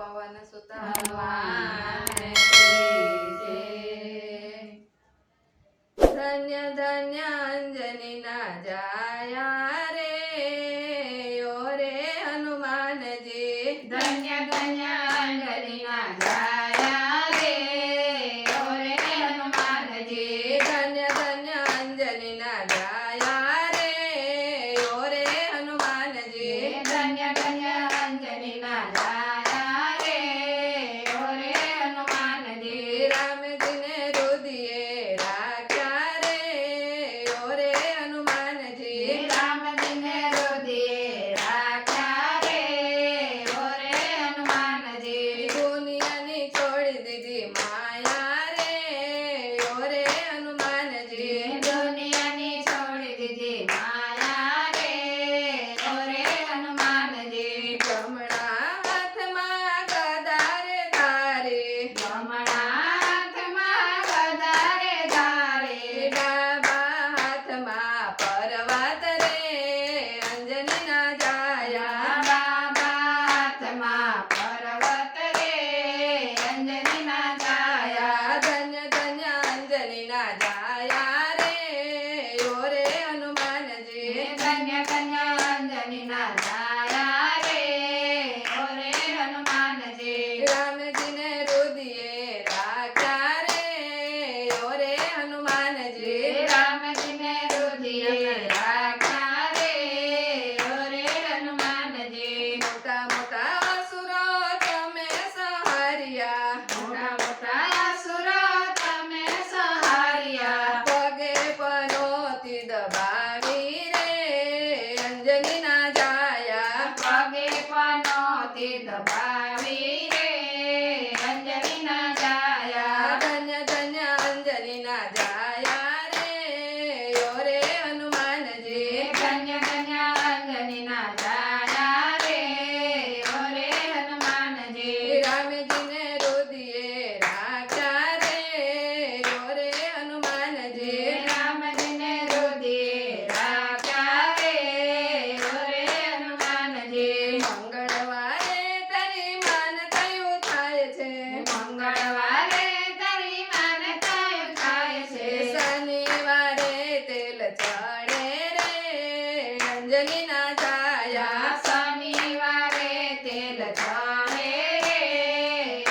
પવન સુત હનુમાન ધન્ય ધન્ય અંજની ના જાયા રે ઓ રે હનુમાનજી ધન્ય ધન્ય અંજની ના જાયા રે ઓ રે હનુમાનજી ધન્ય ધન્ય અંજની ના જાયા રે ઓ રે હનુમાનજી ધન્ય ધન્ય અંજની ના જાયા રે ઓ રે હનુમાનજી રામજીને રુદિયે રાખ્યા રે ઓ રે હનુમાનજી રામજીને રુદિયે રાખ્યા રે ઓ રે હનુમાનજી દુનિયાની છોડી દીધી માયા રે ઓ રે હનુમાનજી દુનિયાની છોડી દીધી માયા રે ઓ રે હનુમાનજી જમણા હાથમાં ગદા રે ધારી જમણા હાથમાં ગદા રે ધારે ડાબા હાથમાં પર્વત રે અંજનીના જાયા બાબા હાથમાં પર્વત રે અંજનીના છાયા ધન્ય ધન્ય અંજનીના જાયા રે ઓ રે હનુમાનજી ધન્ય ધન્ય અંજનીના છાયા રે ઓ રે હનુમાનજી રામજીને રુદિયે રાખ્યા રે ઓ રે હનુમાનજી રામજીને રુદિયે રાખ્યા રે ઓ રે હનુમાનજી મોટા મોટા અસુરો તમે સહાર્યા મોટા મોટા અસુરો તમે સહાર્યા પગે પનોતી દબાવી રે અંજનીના જાયા પગે પનોતી દબાવી રે અંજનીના છાયા ધન્ય ધન્ય અંજનીના જાયા રે ઓ રે હનુમાનજી ધન્ય ધન્ય અંજનીના છાયા રે ઓ રે હનુમાનજી રામજીને રુદિયે રાખ્યા રે ઓ રે હનુમાનજી રામજીને રુદિયે રાખ્યા રે ઓ રે હનુમાનજી મંગળવારે તારી માનતાયું થાય છે મંગળવારે તારી માનતાઓ થાય છે શનિવારે તેલ ચડે રે અંજનીના જાયા શનિવારે તેલ ચડે રે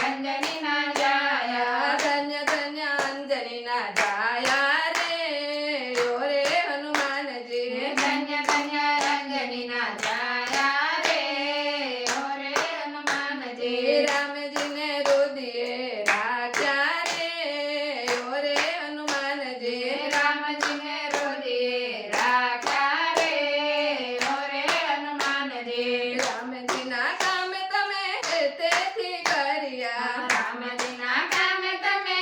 અંજનીના છાયા ધન્ય ધન્ય અંજનીના જાયા રે ઓ રે હનુમાનજી ધન્ય ધન્ય અંજનીના છાયા રે ઓ રે હનુમાનજી રામજીને રુદિયે રાખ્યા રે ઓ રે હનુમાનજી રામજીને રુદિયે રાખ્યા રે ઓ રે હનુમાનજી રામજીના કામ તમે તેથી કર્યા રામજીના કામ તમે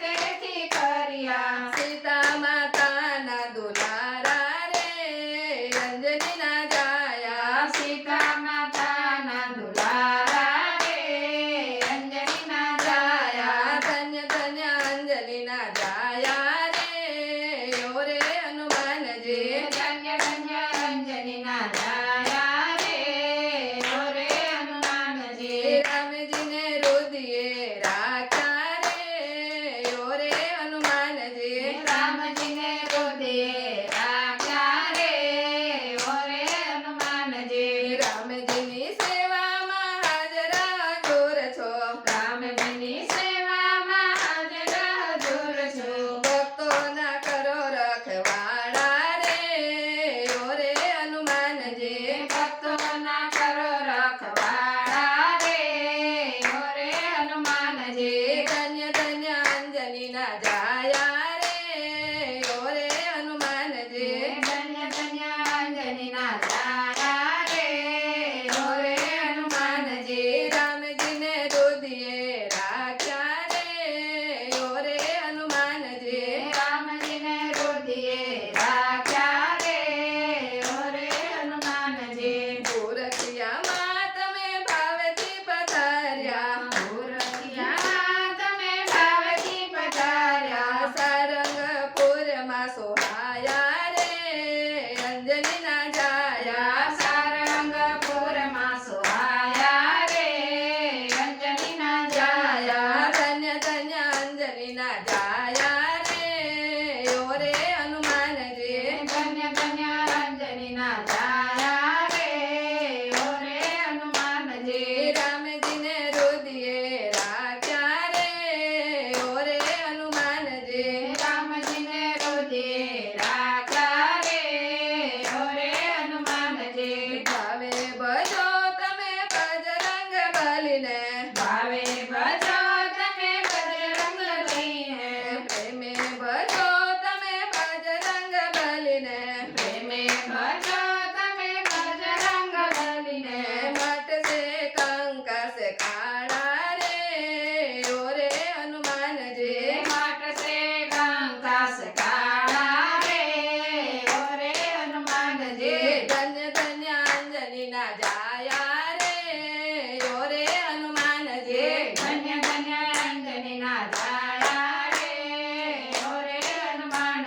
તેથી કર્યા સીતા માતાના દુલારા રે અંજનીના જાયા સીતા માતાના દુલારા રે અંજનીના છાયા ધન્ય ધન્ય અંજનીના જાયા રે ઓ રે હનુમાનજી ધન્ય ધન્ય અંજનીના છાયા રે ઓ રે હનુમાનજી રામજીને રુદિયે રાખ્યા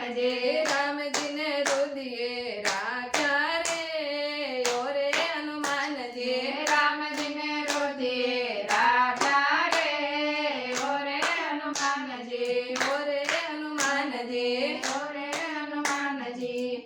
હનુમાનજી રામજીને રુદિયે રાખ્યા રે ઓ રે હનુમાનજી રામજીને રોધીએ રાખ્યા રે ઓરે હનુમાનજી ઓ રે હનુમાનજી ઓરે હનુમાનજી